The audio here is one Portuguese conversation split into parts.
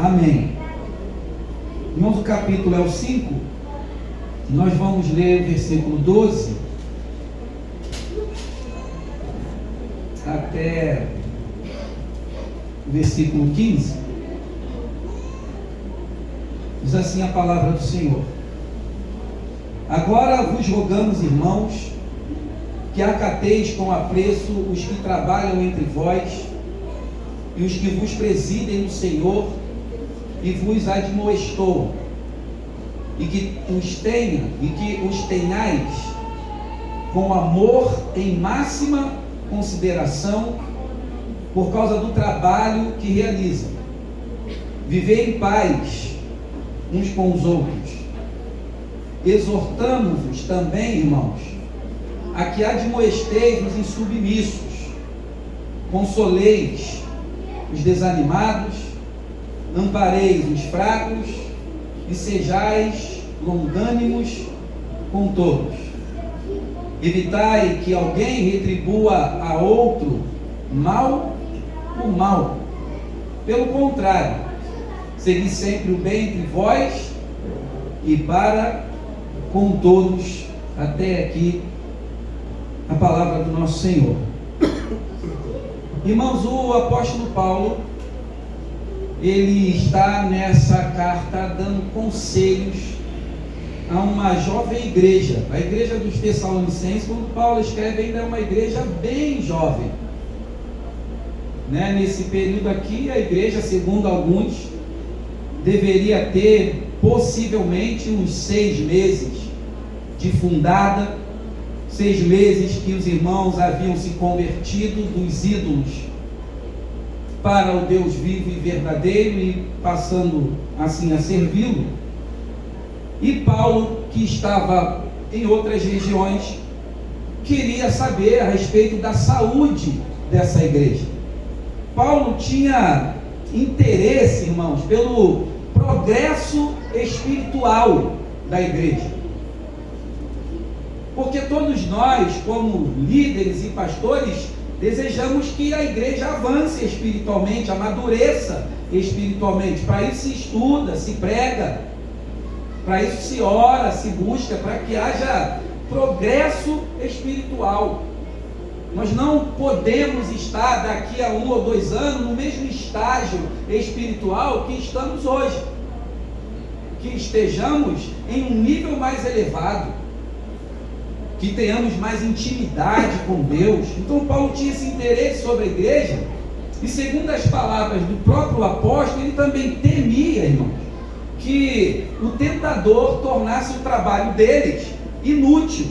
Amém. Irmãos, o capítulo é o 5. Nós vamos ler o versículo 12 até o versículo 15. Diz assim a palavra do Senhor: Agora vos rogamos, irmãos, que acateis com apreço os que trabalham entre vós e os que vos presidem no Senhor e vos admoestou, e que os tenhais com amor em máxima consideração por causa do trabalho que realizam. Vivei em paz uns com os outros. Exortamo-vos também, irmãos, a que admoesteis os insubmissos, consoleis os desanimados, ampareis os fracos e sejais longânimos com todos. Evitai que alguém retribua a outro mal por mal. Pelo contrário, segui sempre o bem entre vós e para com todos. Até aqui a palavra do nosso Senhor. Irmãos, o apóstolo Paulo, ele está nessa carta dando conselhos a uma jovem igreja. A igreja dos Tessalonicenses, quando Paulo escreve, ainda é uma igreja bem jovem, né? Nesse período aqui, a igreja, segundo alguns, deveria ter possivelmente uns 6 meses de fundada, 6 meses que os irmãos haviam se convertido dos ídolos para o Deus vivo e verdadeiro e passando assim a servi-lo. E Paulo, que estava em outras regiões, queria saber a respeito da saúde dessa igreja. Paulo tinha interesse, irmãos, pelo progresso espiritual da igreja. Porque todos nós, como líderes e pastores, desejamos que a igreja avance espiritualmente, amadureça espiritualmente. Para isso se estuda, se prega, para isso se ora, se busca, para que haja progresso espiritual. Nós não podemos estar daqui a 1 ou 2 anos no mesmo estágio espiritual que estamos hoje. Que estejamos em um nível mais elevado, que tenhamos mais intimidade com Deus. Então Paulo tinha esse interesse sobre a igreja, e segundo as palavras do próprio apóstolo, ele também temia, irmãos, que o tentador tornasse o trabalho deles inútil.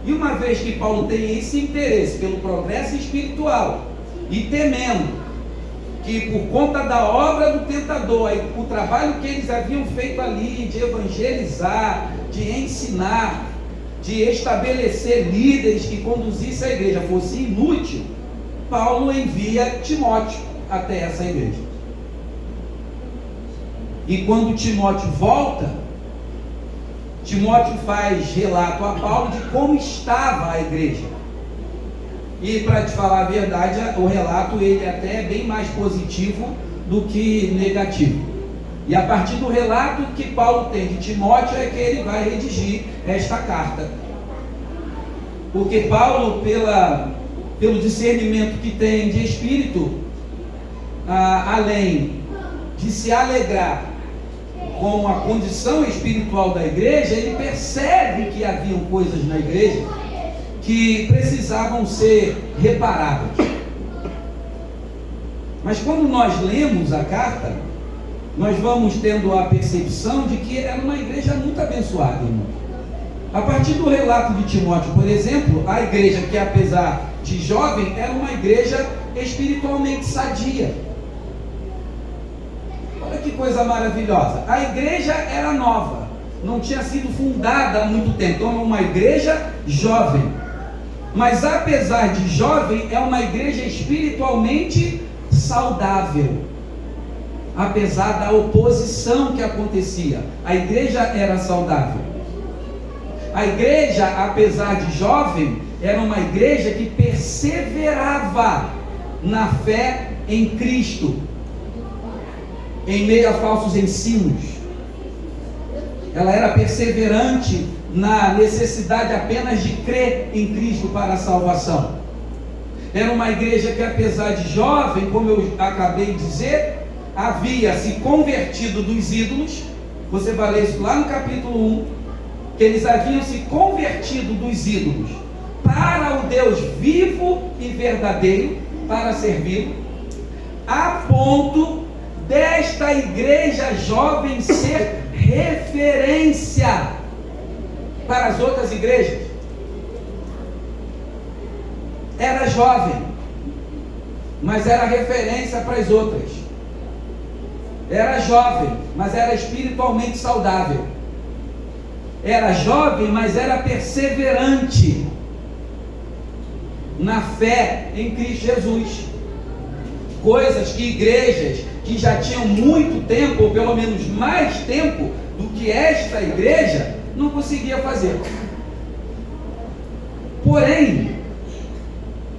E uma vez que Paulo tem esse interesse pelo progresso espiritual, e temendo que por conta da obra do tentador, o trabalho que eles haviam feito ali, de evangelizar, de ensinar, de estabelecer líderes que conduzissem a igreja, fosse inútil, Paulo envia Timóteo até essa igreja. E quando Timóteo volta, Timóteo faz relato a Paulo de como estava a igreja. E para te falar a verdade, o relato ele até é bem mais positivo do que negativo. E a partir do relato que Paulo tem de Timóteo é que ele vai redigir esta carta. Porque Paulo, pelo discernimento que tem de espírito, além de se alegrar com a condição espiritual da igreja, ele percebe que haviam coisas na igreja que precisavam ser reparadas. Mas quando nós lemos a carta, nós vamos tendo a percepção de que era uma igreja muito abençoada, irmão. A partir do relato de Timóteo, por exemplo, a igreja, que apesar de jovem, era uma igreja espiritualmente sadia. Olha que coisa maravilhosa. A igreja era nova, não tinha sido fundada há muito tempo, então é uma igreja jovem. Mas apesar de jovem, é uma igreja espiritualmente saudável. Apesar da oposição que acontecia, a igreja era saudável. A igreja, apesar de jovem, era uma igreja que perseverava na fé em Cristo. em meio a falsos ensinos. Ela era perseverante na necessidade apenas de crer em Cristo para a salvação. Era uma igreja que, apesar de jovem, como eu acabei de dizer, havia se convertido dos ídolos. Você vai ler isso lá no capítulo 1, que eles haviam se convertido dos ídolos para o Deus vivo e verdadeiro, para servi-lo, a ponto desta igreja jovem ser referência para as outras igrejas. Era jovem, mas era referência para as outras. Era jovem, mas era espiritualmente saudável. Era jovem, mas era perseverante na fé em Cristo Jesus. Coisas que igrejas que já tinham muito tempo, ou pelo menos mais tempo do que esta igreja, não conseguia fazer. Porém,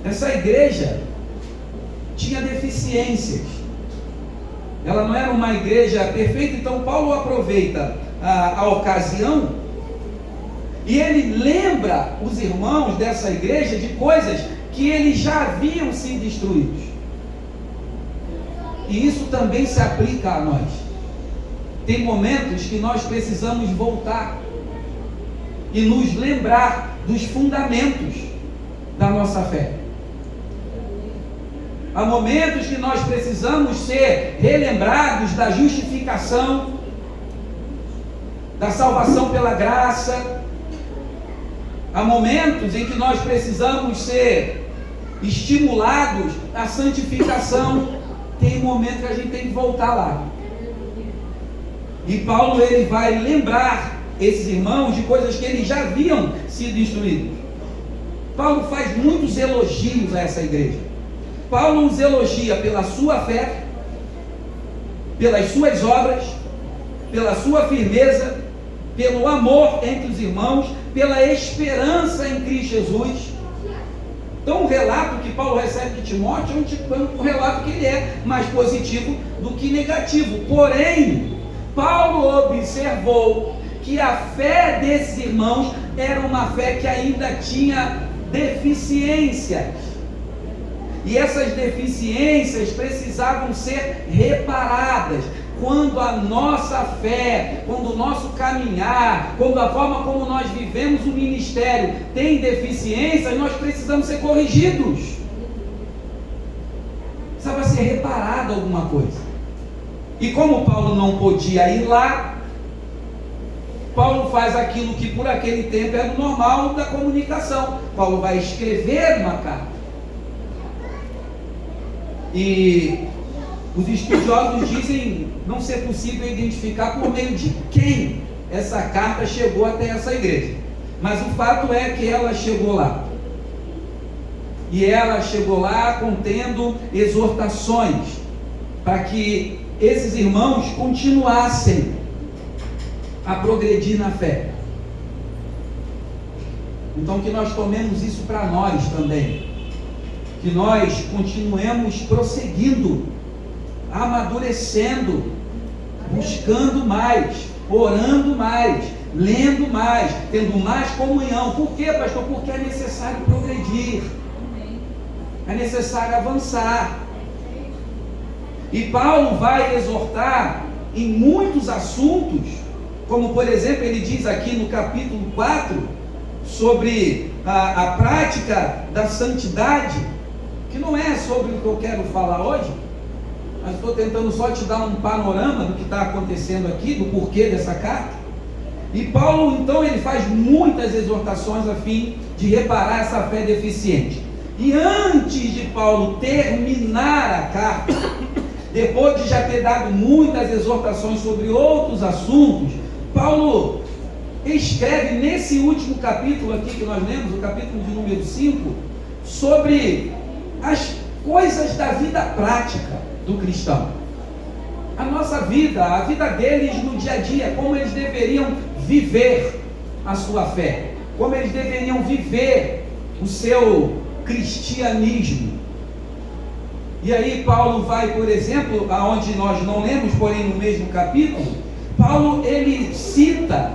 essa igreja tinha deficiências. Ela não era uma igreja perfeita. Então Paulo aproveita a ocasião e ele lembra os irmãos dessa igreja de coisas que eles já haviam sido instruídos. E isso também se aplica a nós. Tem momentos que nós precisamos voltar e nos lembrar dos fundamentos da nossa fé. Há momentos que nós precisamos ser relembrados da justificação, da salvação pela graça. Há momentos em que nós precisamos ser estimulados à santificação. Tem momento que a gente tem que voltar lá. E Paulo, ele vai lembrar esses irmãos de coisas que eles já haviam sido instruídos. Paulo faz muitos elogios a essa igreja. Paulo os elogia pela sua fé, pelas suas obras, pela sua firmeza, pelo amor entre os irmãos, pela esperança em Cristo Jesus. Então o relato que Paulo recebe de Timóteo é um relato que ele é mais positivo do que negativo. Porém, Paulo observou que a fé desses irmãos era uma fé que ainda tinha deficiências. E essas deficiências precisavam ser reparadas. Quando a nossa fé, quando o nosso caminhar, quando a forma como nós vivemos o ministério tem deficiências, nós precisamos ser corrigidos. Precisava ser reparada alguma coisa. E como Paulo não podia ir lá, Paulo faz aquilo que por aquele tempo era o normal da comunicação. Paulo vai escrever uma carta. E os estudiosos dizem não ser possível identificar por meio de quem essa carta chegou até essa igreja. Mas o fato é que ela chegou lá. E ela chegou lá contendo exortações para que esses irmãos continuassem a progredir na fé. Então que nós tomemos isso para nós também. Que nós continuemos prosseguindo, amadurecendo, buscando mais, orando mais, lendo mais, tendo mais comunhão. Por quê, pastor? Porque é necessário progredir, é necessário avançar. E Paulo vai exortar em muitos assuntos, como por exemplo ele diz aqui no capítulo 4 sobre a prática da santidade, que não é sobre o que eu quero falar hoje, mas estou tentando só te dar um panorama do que está acontecendo aqui, do porquê dessa carta. E Paulo então ele faz muitas exortações a fim de reparar essa fé deficiente. E antes de Paulo terminar a carta, depois de já ter dado muitas exortações sobre outros assuntos, Paulo escreve nesse último capítulo aqui que nós lemos, o capítulo de número 5, sobre as coisas da vida prática do cristão. A nossa vida, a vida deles no dia a dia, como eles deveriam viver a sua fé, como eles deveriam viver o seu cristianismo. E aí Paulo vai, por exemplo, aonde nós não lemos, porém no mesmo capítulo, Paulo ele cita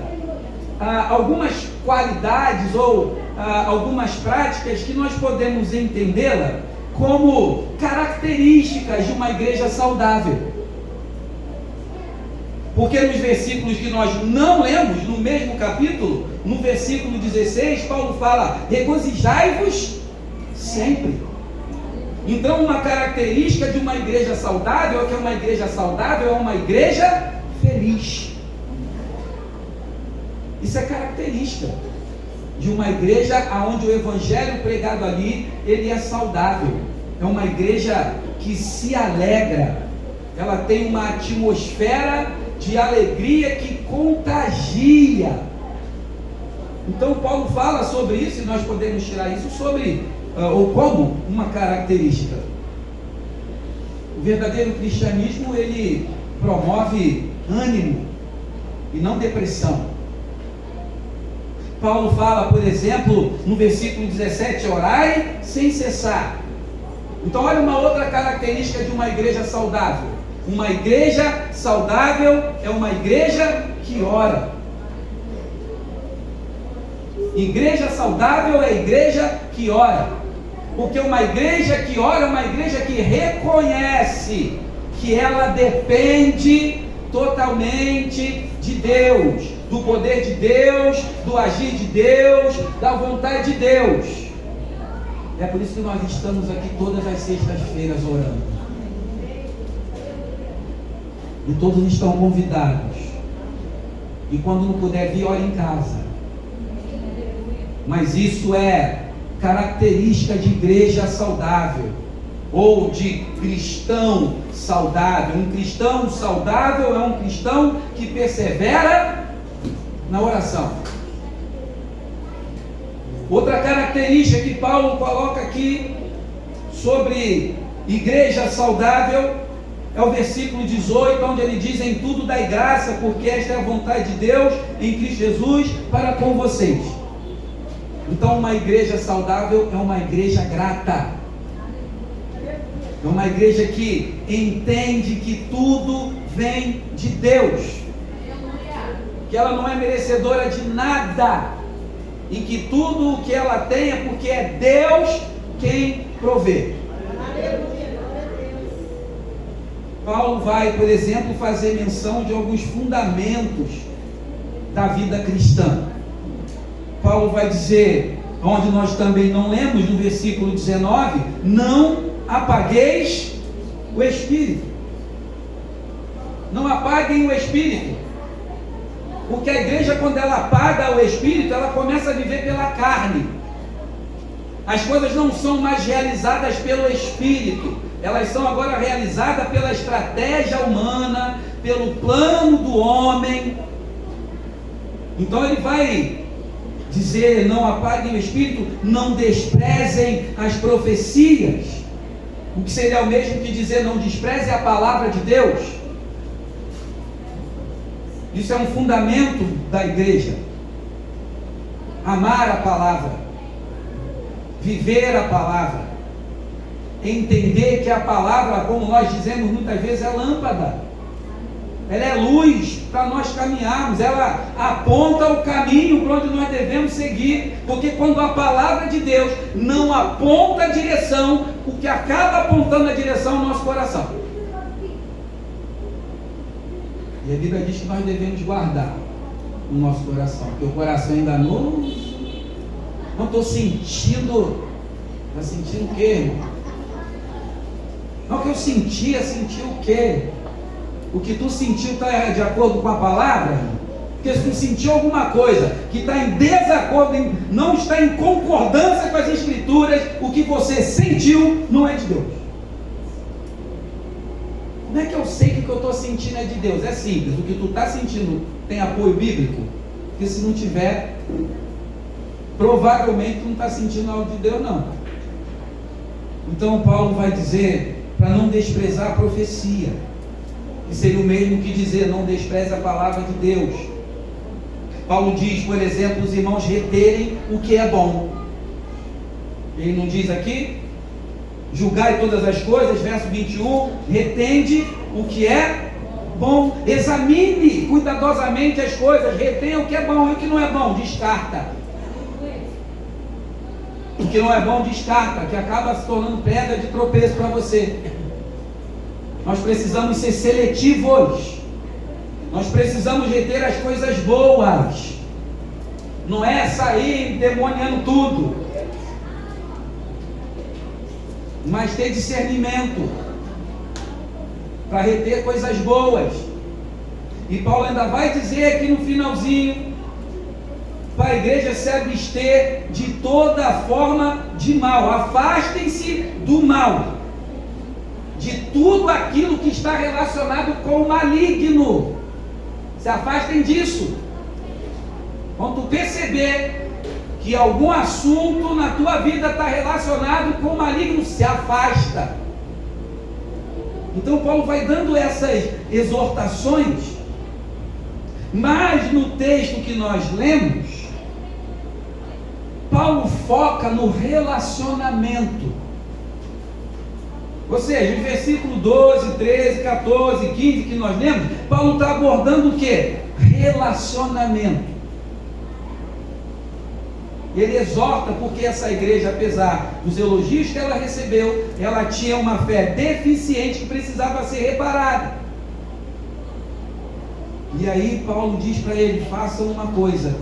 algumas qualidades ou algumas práticas que nós podemos entendê-la como características de uma igreja saudável. Porque nos versículos que nós não lemos, no mesmo capítulo, no versículo 16, Paulo fala: regozijai-vos sempre. Então, uma característica de uma igreja saudável é que uma igreja saudável é uma igreja feliz. Isso é característica de uma igreja onde o evangelho pregado ali, ele é saudável. É uma igreja que se alegra. Ela tem uma atmosfera de alegria que contagia. Então Paulo fala sobre isso, e nós podemos tirar isso sobre, ou como uma característica. O verdadeiro cristianismo, ele promove ânimo e não depressão. Paulo fala, por exemplo, no versículo 17, orai sem cessar. Então olha uma outra característica de uma igreja saudável. Uma igreja saudável é uma igreja que ora. Igreja saudável é igreja que ora. Porque uma igreja que ora é uma igreja que reconhece que ela depende totalmente de Deus, do poder de Deus, do agir de Deus, da vontade de Deus. É por isso que nós estamos aqui todas as sextas-feiras orando. E todos estão convidados. E quando não puder vir, ore em casa. Mas isso é característica de igreja saudável, ou de cristão saudável. Um cristão saudável é um cristão que persevera na oração. Outra característica que Paulo coloca aqui sobre igreja saudável é o versículo 18, onde ele diz: em tudo dai graça, porque esta é a vontade de Deus em Cristo Jesus para com vocês. Então uma igreja saudável é uma igreja grata. É uma igreja que entende que tudo vem de Deus, que ela não é merecedora de nada, e que tudo o que ela tem é porque é Deus quem provê. Paulo vai, por exemplo, fazer menção de alguns fundamentos da vida cristã. Paulo vai dizer, onde nós também não lemos, no versículo 19: não apagueis o Espírito. Não apaguem o Espírito. Porque a igreja, quando ela apaga o Espírito, ela começa a viver pela carne. As coisas não são mais realizadas pelo Espírito, elas são agora realizadas pela estratégia humana, pelo plano do homem. Então ele vai dizer: não apaguem o Espírito, não desprezem as profecias. O que seria o mesmo que dizer: não despreze a palavra de Deus. Isso é um fundamento da igreja. Amar a palavra, viver a palavra, entender que a palavra, como nós dizemos muitas vezes, é lâmpada. Ela é luz para nós caminharmos, ela aponta o caminho para onde nós devemos seguir. Porque quando a palavra de Deus não aponta a direção, o que acaba apontando a direção é o nosso coração. E a Bíblia diz que nós devemos guardar o nosso coração, porque o coração é enganoso. Não estou sentindo. Está sentindo o quê, irmão? Não, o que eu sentia o quê? O que tu sentiu está de acordo com a palavra? Porque se tu sentiu alguma coisa que está em desacordo, não está em concordância com as Escrituras, o que você sentiu não é de Deus. Como é que eu sei que o que eu estou sentindo é de Deus? É simples, o que tu está sentindo tem apoio bíblico? Porque se não tiver, provavelmente tu não está sentindo algo de Deus, não. Então Paulo vai dizer para não desprezar a profecia, que seria o mesmo que dizer: não despreze a palavra de Deus. Paulo diz, por exemplo, os irmãos reterem o que é bom. Ele não diz aqui? julgai todas as coisas, verso 21, retende o que é bom, examine cuidadosamente as coisas, retenha o que é bom e o que não é bom, descarta. O que não é bom, descarta, que acaba se tornando pedra de tropeço para você. Nós precisamos ser seletivos, nós precisamos reter as coisas boas, não é sair demoniando tudo, mas ter discernimento para reter coisas boas. E Paulo ainda vai dizer aqui no finalzinho, para a igreja se abster de toda forma de mal, afastem-se do mal, de tudo aquilo que está relacionado com o maligno, se afastem disso. Quando tu perceber que algum assunto na tua vida está relacionado com o maligno, se afasta. Então Paulo vai dando essas exortações, mas no texto que nós lemos, Paulo foca no relacionamento. Ou seja, em versículo 12, 13, 14, 15 que nós lemos, Paulo está abordando o que? Relacionamento. Ele exorta porque essa igreja, apesar dos elogios que ela recebeu, ela tinha uma fé deficiente que precisava ser reparada. E aí Paulo diz para ele: façam uma coisa,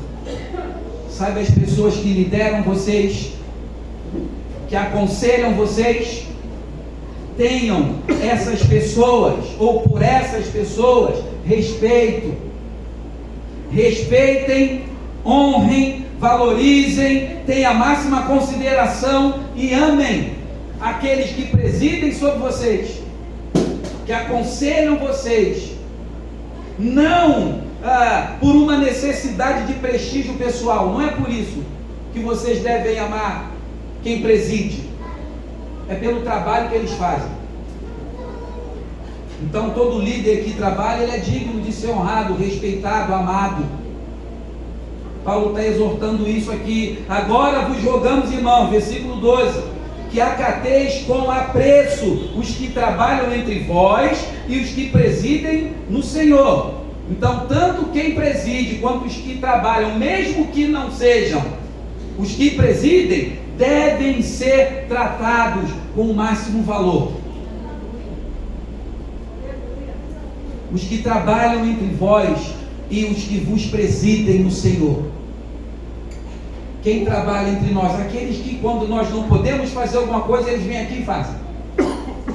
sabe, as pessoas que lideram vocês, que aconselham vocês, tenham essas pessoas, ou por essas pessoas, respeito. Respeitem, honrem, valorizem, tenham a máxima consideração e amem aqueles que presidem sobre vocês, que aconselham vocês, não por uma necessidade de prestígio pessoal. Não é por isso que vocês devem amar quem preside, é pelo trabalho que eles fazem. Então todo líder que trabalha, ele é digno de ser honrado, respeitado, amado. Paulo está exortando isso aqui. Agora vos rogamos, irmão, versículo 12, que acateis com apreço os que trabalham entre vós e os que presidem no Senhor. Então, tanto quem preside quanto os que trabalham, mesmo que não sejam os que presidem, devem ser tratados com o máximo valor. Os que trabalham entre vós e os que vos presidem no Senhor. Quem trabalha entre nós? Aqueles que, quando nós não podemos fazer alguma coisa, eles vêm aqui e fazem.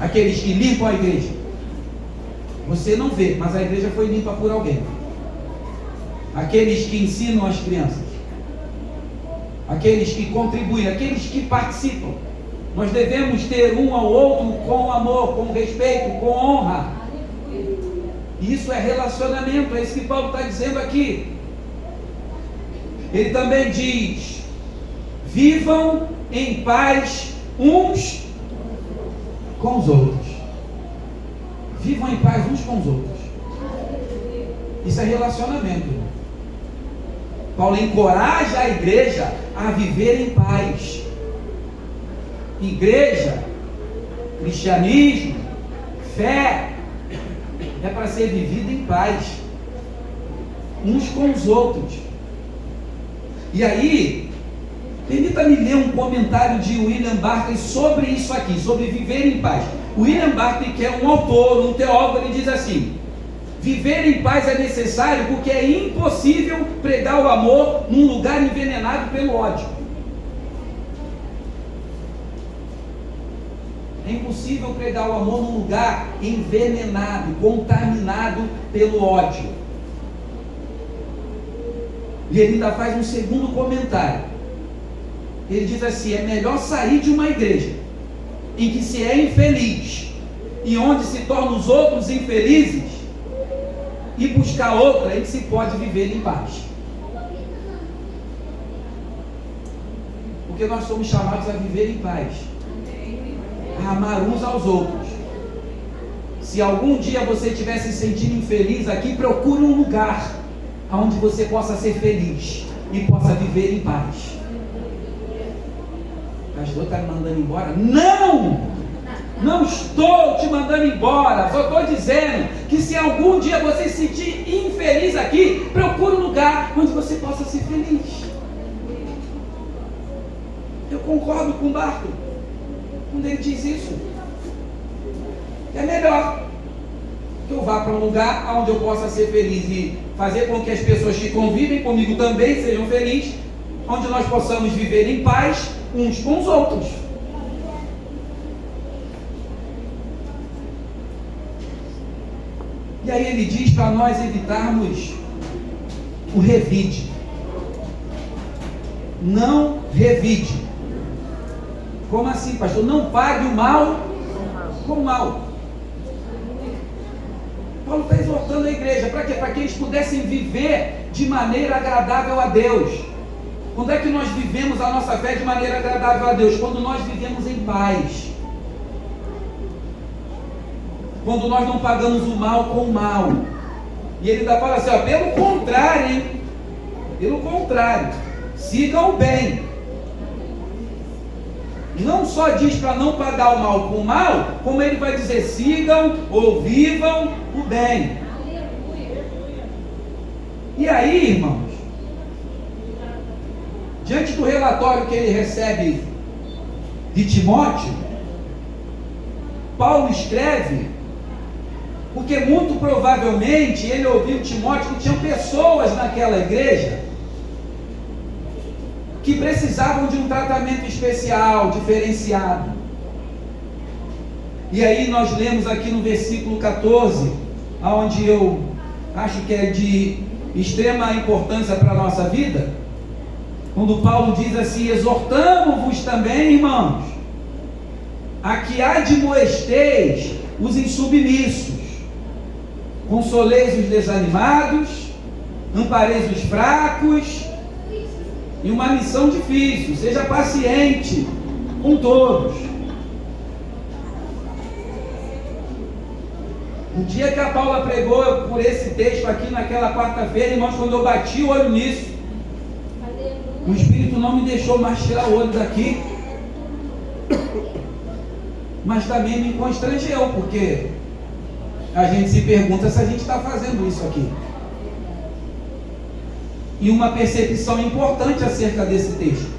Aqueles que limpam a igreja. Você não vê, mas a igreja foi limpa por alguém. Aqueles que ensinam as crianças, aqueles que contribuem, aqueles que participam. Nós devemos ter um ao outro com amor, com respeito, com honra. Isso é relacionamento, é isso que Paulo está dizendo aqui. Ele também diz: vivam em paz uns com os outros. Vivam em paz uns com os outros. Isso é relacionamento. Paulo encoraja a igreja a viver em paz. Igreja, cristianismo, fé, é para ser vivida em paz, uns com os outros. E aí, permita-me ler um comentário de William Barclay sobre isso aqui, sobre viver em paz. William Barclay, que é um autor, um teólogo, ele diz assim: viver em paz é necessário porque é impossível pregar o amor num lugar envenenado pelo ódio. É impossível pregar o amor num lugar envenenado, contaminado pelo ódio. E ele ainda faz um segundo comentário. Ele diz assim: é melhor sair de uma igreja em que se é infeliz e onde se tornam os outros infelizes e buscar outra em que se pode viver em paz. Porque nós somos chamados a viver em paz, a amar uns aos outros. Se algum dia você estiver se sentindo infeliz aqui, procure um lugar onde você possa ser feliz e possa viver em paz. O pastor está me mandando embora? Não! Não estou te mandando embora, só estou dizendo que se algum dia você se sentir infeliz aqui, procure um lugar onde você possa ser feliz. Eu concordo com o Barton quando ele diz isso. É melhor que eu vá para um lugar onde eu possa ser feliz e fazer com que as pessoas que convivem comigo também sejam felizes, onde nós possamos viver em paz uns com os outros. E aí ele diz para nós evitarmos o revide. Não revide. Como assim, pastor? Não pague o mal com o mal. Paulo está exortando a igreja. Para quê? Para que eles pudessem viver de maneira agradável a Deus. Quando é que nós vivemos a nossa fé de maneira agradável a Deus? Quando nós vivemos em paz. Quando nós não pagamos o mal com o mal. E ele ainda fala assim, ó, pelo contrário, hein? Pelo contrário, sigam o bem. Não só diz para não pagar o mal com o mal, como ele vai dizer, sigam ou vivam o bem. E aí, irmãos, diante do relatório que ele recebe de Timóteo, Paulo escreve, porque muito provavelmente ele ouviu Timóteo que tinham pessoas naquela igreja que precisavam de um tratamento especial, diferenciado. E aí nós lemos aqui no versículo 14, onde eu acho que é de extrema importância para a nossa vida, quando Paulo diz assim, exortamo-vos também, irmãos, a que admoesteis os insubmissos, consoleis os desanimados, ampareis os fracos, e uma missão difícil, seja paciente com todos. No dia que a Paula pregou por esse texto aqui naquela quarta-feira, irmãos, quando eu bati o olho nisso, o Espírito não me deixou mais tirar o olho daqui, mas também me constrangeu, porque a gente se pergunta se a gente está fazendo isso aqui. E uma percepção importante acerca desse texto.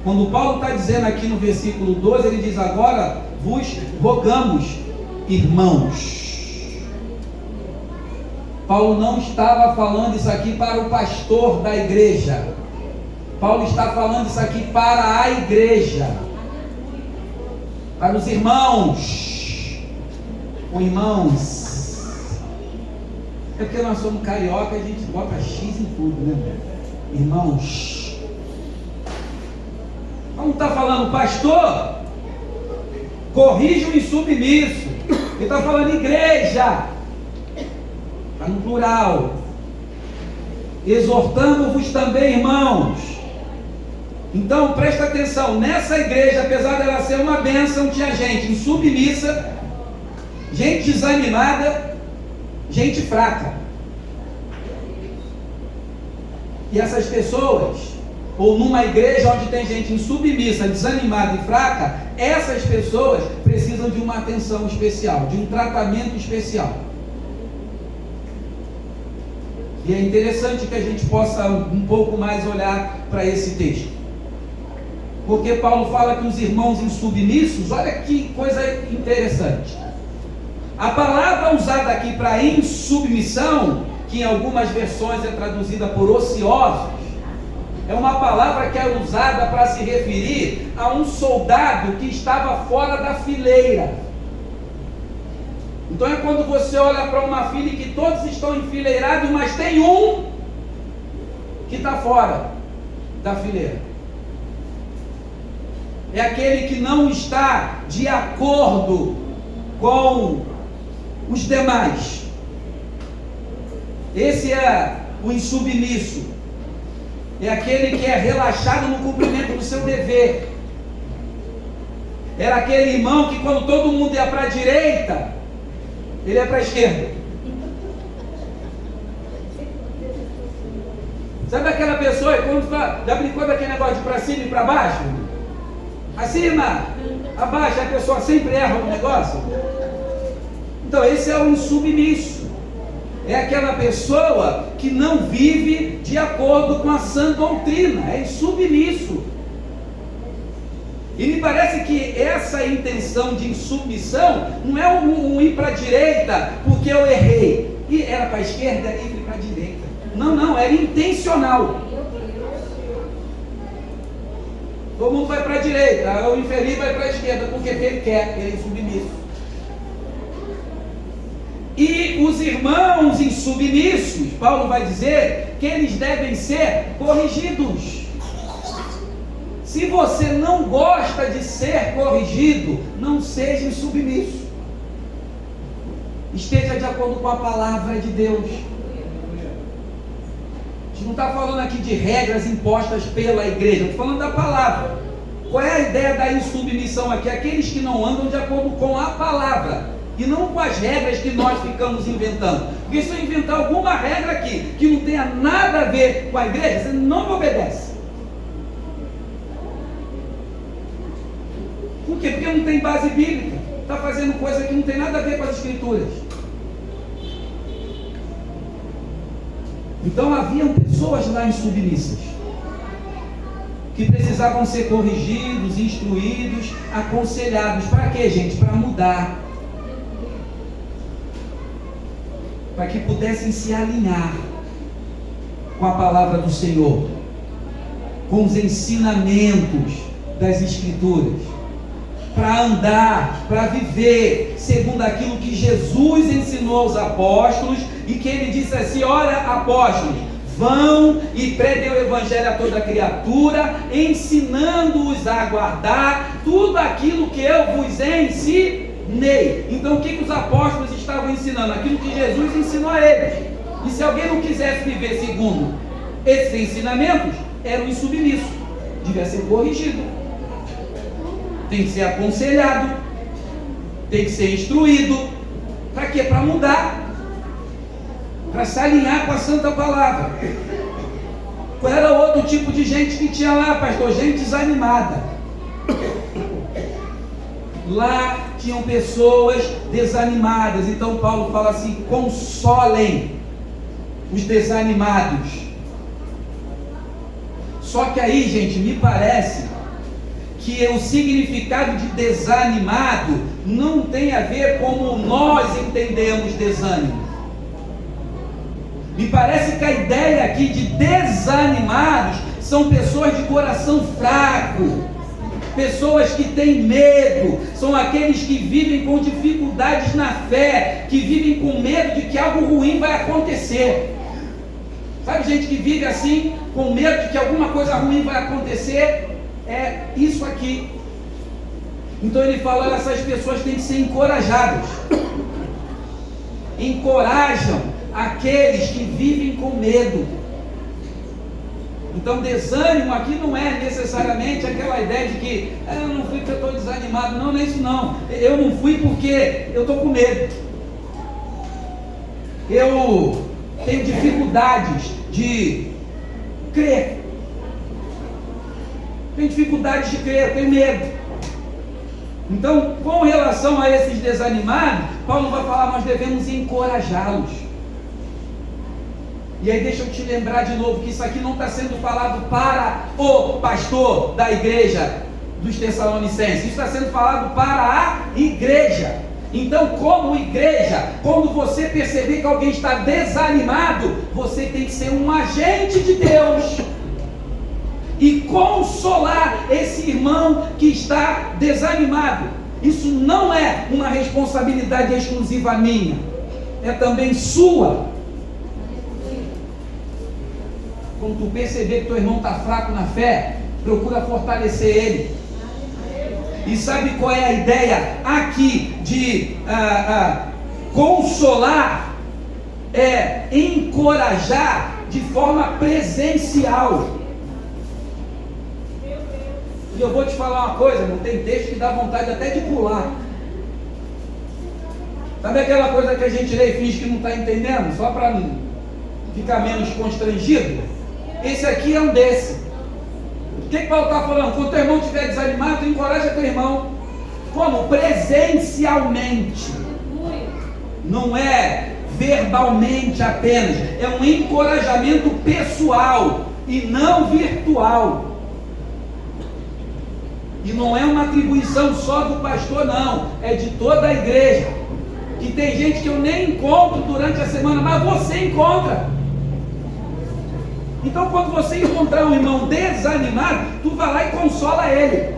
Quando Paulo está dizendo aqui no versículo 12, ele diz, agora vos rogamos, irmãos. Paulo não estava falando isso aqui para o pastor da igreja. Paulo está falando isso aqui para a igreja. Para os irmãos. Ou irmãos. É porque nós somos carioca, a gente bota X em tudo, né? Irmãos. Não está falando, pastor, corrija o insubmisso. Ele está falando igreja. Está no plural. Exortando-vos também, irmãos. Então, presta atenção. Nessa igreja, apesar dela ser uma bênção, tinha gente insubmissa, gente desanimada, gente fraca. E essas pessoas, ou numa igreja onde tem gente insubmissa, desanimada e fraca, essas pessoas precisam de uma atenção especial, de um tratamento especial. E é interessante que a gente possa um pouco mais olhar para esse texto. Porque Paulo fala que os irmãos insubmissos, olha que coisa interessante. A palavra usada aqui para insubmissão, que em algumas versões é traduzida por ociosos, é uma palavra que é usada para se referir a um soldado que estava fora da fileira. Então é quando você olha para uma fila que todos estão enfileirados, mas tem um que está fora da fileira. É aquele que não está de acordo com os demais. Esse é o insubmisso. É aquele que é relaxado no cumprimento do seu dever. Era aquele irmão que quando todo mundo ia para a direita, ele ia para a esquerda. Sabe aquela pessoa que quando já brincou daquele negócio de para cima e para baixo? Acima, abaixa, a pessoa sempre erra no negócio. Então esse é o insubmisso. É aquela pessoa que não vive de acordo com a sã doutrina, é insubmisso. E me parece que essa intenção de insubmissão não é um ir para a direita porque eu errei, e era para a esquerda e fui para a direita. Não, era intencional. Todo mundo vai para a direita, o infeliz vai para a esquerda porque ele quer, ele é insubmisso. E os irmãos insubmissos, Paulo vai dizer que eles devem ser corrigidos. Se você não gosta de ser corrigido, não seja insubmisso. Esteja de acordo com a palavra de Deus. A gente não está falando aqui de regras impostas pela igreja, estou falando da palavra. Qual é a ideia da insubmissão aqui? Aqueles que não andam de acordo com a palavra e não com as regras que nós ficamos inventando. Porque se eu inventar alguma regra aqui que não tenha nada a ver com a igreja, você não me obedece. Por quê? Porque não tem base bíblica. Está fazendo coisa que não tem nada a ver com as escrituras. Então haviam pessoas lá insubmissas, que precisavam ser corrigidos, instruídos, aconselhados. Para quê, gente? Para mudar. Para que pudessem se alinhar com a palavra do Senhor, com os ensinamentos das Escrituras, para andar, para viver segundo aquilo que Jesus ensinou aos apóstolos, e que ele disse assim: olha, apóstolos, vão e preguem o evangelho a toda criatura, ensinando-os a guardar tudo aquilo que eu vos ensinei. Então o que os apóstolos estavam ensinando? Aquilo que Jesus ensinou a eles. E se alguém não quisesse viver segundo esses ensinamentos, era um insubmisso, devia ser corrigido, tem que ser aconselhado, tem que ser instruído. Para quê? Para mudar, para se alinhar com a santa palavra. Qual era o outro tipo de gente que tinha lá, pastor? Gente desanimada. Lá tinham pessoas desanimadas. Então Paulo fala assim: consolem os desanimados. Só que aí, gente, me parece que o significado de desanimado não tem a ver como nós entendemos desânimo. Me parece que a ideia aqui de desanimados são pessoas de coração fraco, pessoas que têm medo, são aqueles que vivem com dificuldades na fé, que vivem com medo de que algo ruim vai acontecer. Sabe, gente que vive assim, com medo de que alguma coisa ruim vai acontecer? É isso aqui. Então ele fala: essas pessoas têm que ser encorajadas. Encorajam aqueles que vivem com medo. Então desânimo aqui não é necessariamente aquela ideia de que eu não fui porque eu estou desanimado. Não é isso não. Eu não fui porque eu estou com medo. Eu tenho dificuldades de crer. Tenho dificuldades de crer, eu tenho medo. Então, com relação a esses desanimados, Paulo vai falar: nós devemos encorajá-los. E aí deixa eu te lembrar de novo que isso aqui não está sendo falado para o pastor da igreja dos Tessalonicenses. Isso está sendo falado para a igreja. Então, como igreja, quando você perceber que alguém está desanimado, você tem que ser um agente de Deus e consolar esse irmão que está desanimado. Isso não é uma responsabilidade exclusiva minha, é também sua. Quando tu perceber que teu irmão está fraco na fé, procura fortalecer ele. E sabe qual é a ideia aqui de consolar? É encorajar de forma presencial. E eu vou te falar uma coisa, não tem texto que dá vontade até de pular. Sabe aquela coisa que a gente lê e finge que não está entendendo, só para ficar menos constrangido? Esse aqui é um desse. O que Paulo está falando? Quando teu irmão estiver desanimado, tu encoraja teu irmão. Como? Presencialmente. Não é verbalmente apenas. É um encorajamento pessoal e não virtual. E não é uma atribuição só do pastor, não. É de toda a igreja. Que tem gente que eu nem encontro durante a semana, mas você encontra. Então, quando você encontrar um irmão desanimado, tu vai lá e consola ele.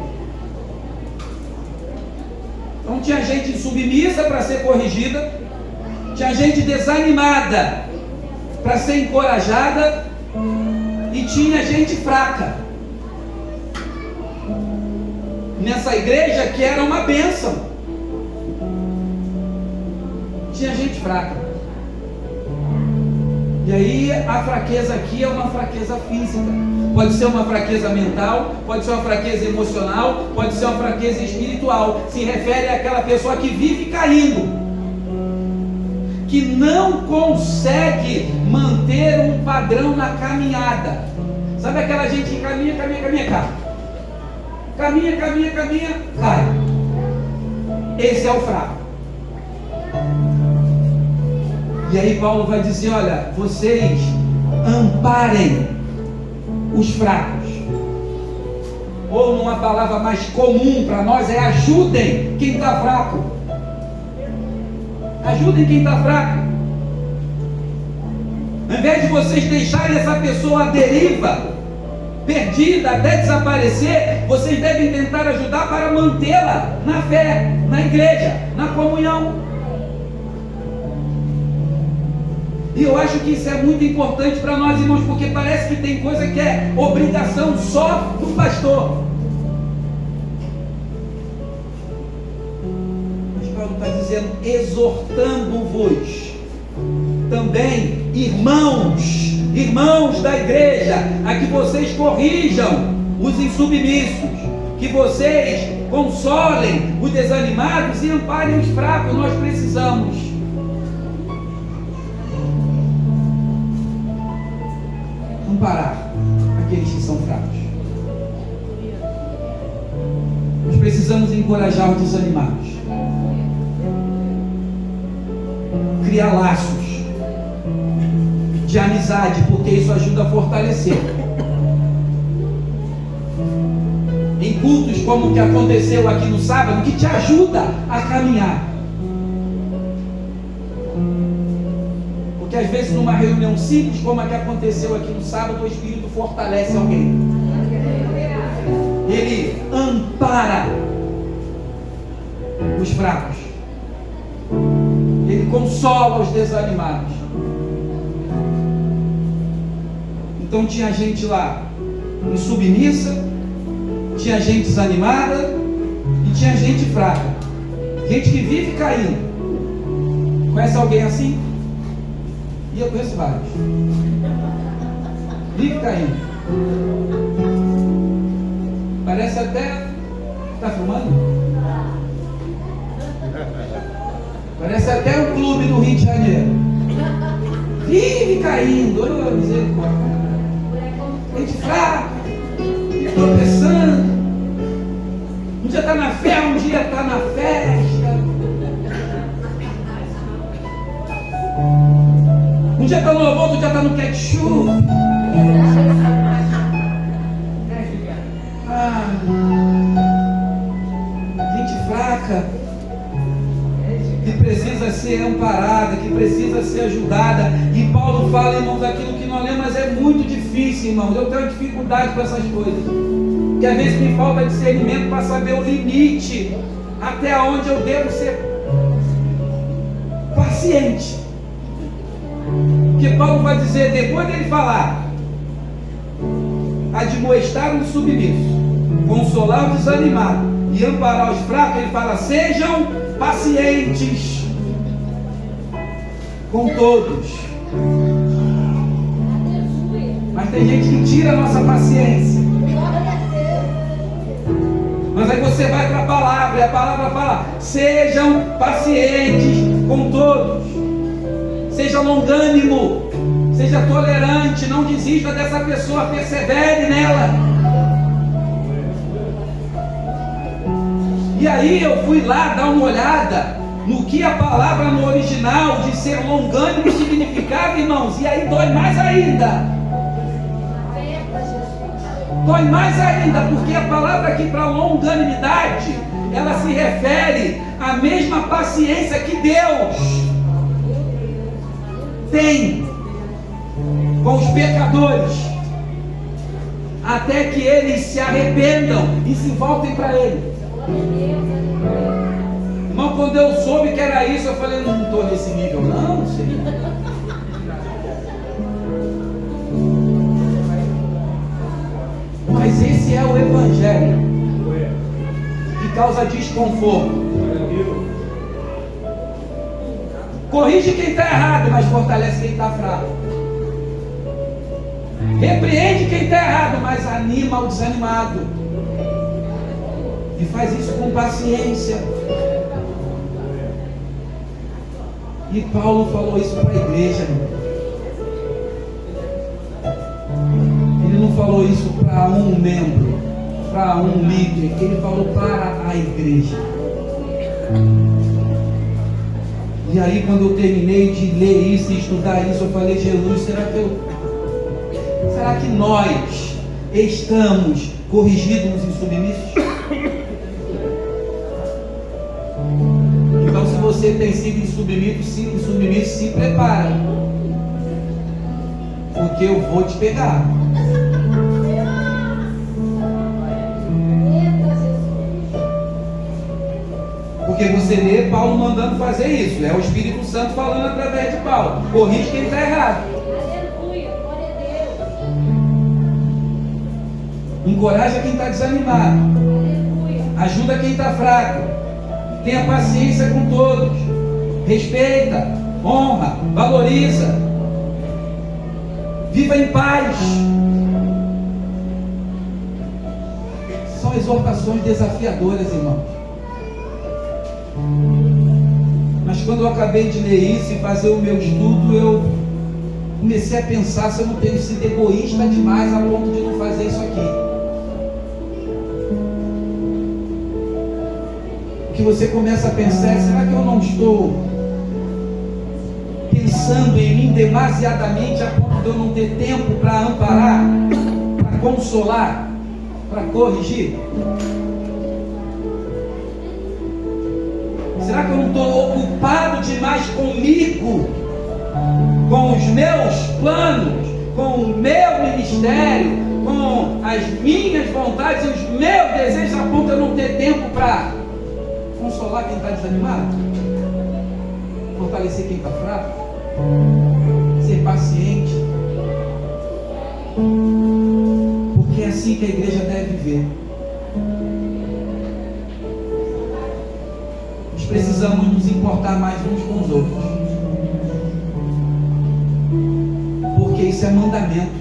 Então, tinha gente submissa para ser corrigida, tinha gente desanimada para ser encorajada, e tinha gente fraca nessa igreja que era uma bênção. Tinha gente fraca. E aí a fraqueza aqui é uma fraqueza física. Pode ser uma fraqueza mental, pode ser uma fraqueza emocional, pode ser uma fraqueza espiritual. Se refere àquela pessoa que vive caindo, que não consegue manter um padrão na caminhada. Sabe aquela gente que caminha, cai. Caminha, cai. Esse é o fraco. E aí Paulo vai dizer, olha, vocês amparem os fracos. Ou numa palavra mais comum para nós é ajudem quem está fraco. Ajudem quem está fraco. Ao invés de vocês deixarem essa pessoa à deriva, perdida, até desaparecer, vocês devem tentar ajudar para mantê-la na fé, na igreja, na comunhão. E eu acho que isso é muito importante para nós, irmãos, porque parece que tem coisa que é obrigação só do pastor. Mas Paulo está dizendo, exortando-vos também, irmãos da igreja, a que vocês corrijam os insubmissos, que vocês consolem os desanimados e amparem os fracos. Nós precisamos amparar aqueles que são fracos. Nós precisamos encorajar os desanimados, criar laços de amizade, porque isso ajuda a fortalecer. Em cultos como o que aconteceu aqui no sábado, que te ajuda a caminhar. Porque às vezes numa reunião simples como a que aconteceu aqui no sábado, o Espírito fortalece alguém. Ele ampara os fracos. Ele consola os desanimados. Então tinha gente lá insubmissa, tinha gente desanimada e tinha gente fraca. Gente que vive caindo. Conhece alguém assim? E eu conheço vários. Vive caindo. Parece até... Está filmando? Parece até um clube no Rio de Janeiro. Vive caindo. Olha, misericórdia. Gente fraca, tropeçando. Um dia está na fé, um dia está na festa. Um dia está no louvor, outro dia está no ketchup. Gente fraca, que precisa ser amparada, que precisa ser ajudada. E Paulo fala, irmãos, aquilo que nós lemos, mas é muito difícil, irmãos. Eu tenho dificuldade com essas coisas, que às vezes me falta discernimento para saber o limite, até onde eu devo ser paciente. Porque Paulo vai dizer, depois dele falar, admoestar o submisso, consolar o desanimado e amparar os fracos, ele fala, sejam pacientes com todos. Mas tem gente que tira a nossa paciência. Mas aí você vai para a palavra, e a palavra fala, sejam pacientes com todos. Seja longânimo, seja tolerante, não desista dessa pessoa, persevere nela. E aí eu fui lá dar uma olhada no que a palavra no original de ser longânimo significava, irmãos. E aí dói mais ainda. Dói mais ainda, porque a palavra aqui para longanimidade, ela se refere à mesma paciência que Deus tem com os pecadores, até que eles se arrependam e se voltem para Ele. Irmão, quando eu soube que era isso, eu falei, não estou nesse nível não, Senhor. Mas esse é o Evangelho que causa desconforto. Corrige quem está errado, mas fortalece quem está fraco. Repreende quem está errado, mas anima o desanimado. E faz isso com paciência. E Paulo falou isso para a igreja. Ele não falou isso para um membro, para um líder. Ele falou para a igreja. E aí, quando eu terminei de ler isso e estudar isso, eu falei, Jesus, será que nós estamos corrigidos e submissos? Então, se você tem sido insubmisso, se prepara, porque eu vou te pegar. Porque você lê Paulo mandando fazer isso. É o Espírito Santo falando através de Paulo. Corrige quem está errado. Aleluia, glória a Deus. Encoraja quem está desanimado. Aleluia. Ajuda quem está fraco. Tenha paciência com todos. Respeita, honra, valoriza. Viva em paz. São exortações desafiadoras, irmãos. Mas quando eu acabei de ler isso e fazer o meu estudo, eu comecei a pensar se eu não tenho sido egoísta demais a ponto de não fazer isso aqui. O que você começa a pensar é, será que eu não estou pensando em mim demasiadamente a ponto de eu não ter tempo para amparar, para consolar, para corrigir? Será que eu não estou ocupado demais comigo, com os meus planos, com o meu ministério, com as minhas vontades e os meus desejos, a ponto de eu não ter tempo para consolar quem está desanimado, fortalecer quem está fraco, ser paciente? Porque é assim que a igreja deve viver. Precisamos nos importar mais uns com os outros, porque isso é mandamento.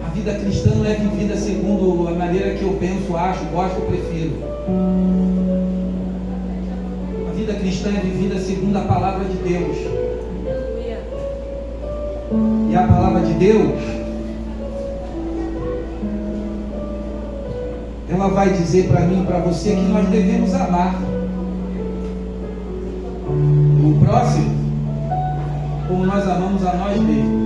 A vida cristã não é vivida segundo a maneira que eu penso, acho, gosto ou prefiro. A vida cristã é vivida segundo a palavra de Deus. E a palavra de Deus, ela vai dizer para mim e para você que nós devemos amar o próximo como nós amamos a nós mesmos.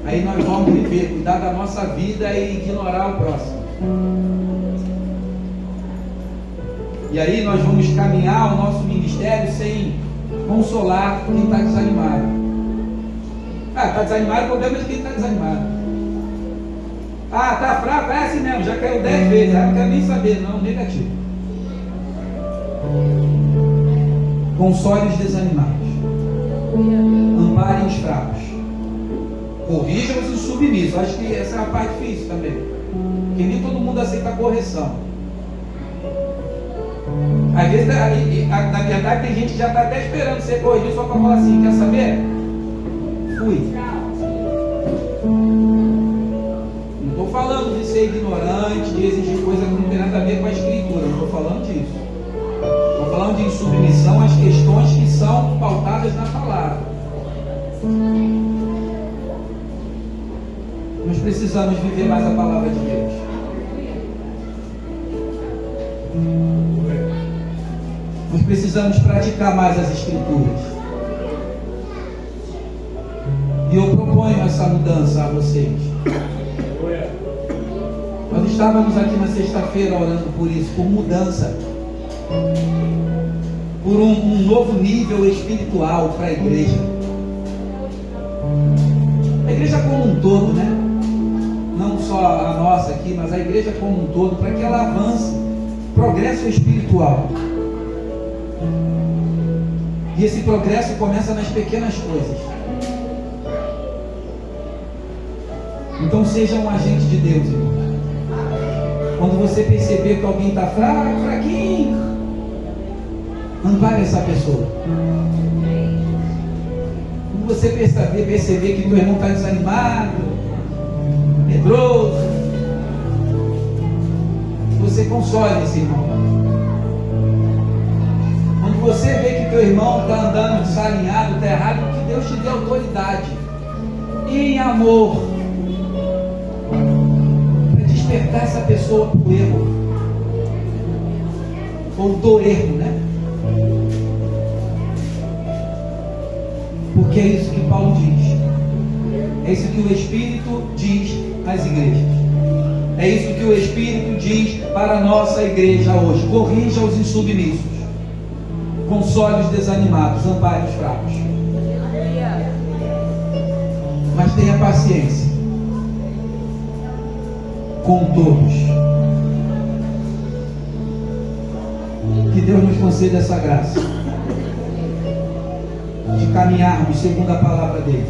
Aí nós vamos viver, cuidar da nossa vida e ignorar o próximo. E aí nós vamos caminhar o nosso ministério sem consolar quem está desanimado. Está desanimado, o problema é de quem está desanimado. Está fraco, é assim mesmo, já caiu 10 vezes, não quero nem saber, não, negativo. Console os desanimados, amparem os fracos, corrijam os submissos. Acho que essa é a parte difícil também, porque nem todo mundo aceita a correção. Às vezes, na verdade, tem gente que já está até esperando ser corrigido só para falar assim, quer saber? Fui. Não estou falando de ser ignorante, de exigir coisa que não tem nada a ver com a escritura, não estou falando disso. Estou falando de insubmissão às questões que são pautadas na palavra. Mas precisamos viver mais a palavra de Deus. Nós precisamos praticar mais as Escrituras. E eu proponho essa mudança a vocês. Nós estávamos aqui na sexta-feira orando por isso, por mudança, por um novo nível espiritual para a igreja. A igreja como um todo, né? Não só a nossa aqui, mas a igreja como um todo, para que ela avance, progresso espiritual. E esse progresso começa nas pequenas coisas. Então seja um agente de Deus, irmão. Quando você perceber que alguém está fraco, fraquinho, ampare essa pessoa. Quando você perceber que teu irmão está desanimado, medroso, você console esse irmão. Quando você vê que teu irmão está andando desalinhado, está errado, que Deus te dê autoridade em amor para despertar essa pessoa para o erro, ou do erro, né? Porque é isso que Paulo diz, é isso que o Espírito diz às igrejas, é isso que o Espírito diz para a nossa igreja hoje: corrija os insubmissos, console os desanimados, ampare os fracos, mas tenha paciência com todos. Que Deus nos conceda essa graça de caminharmos segundo a palavra dele.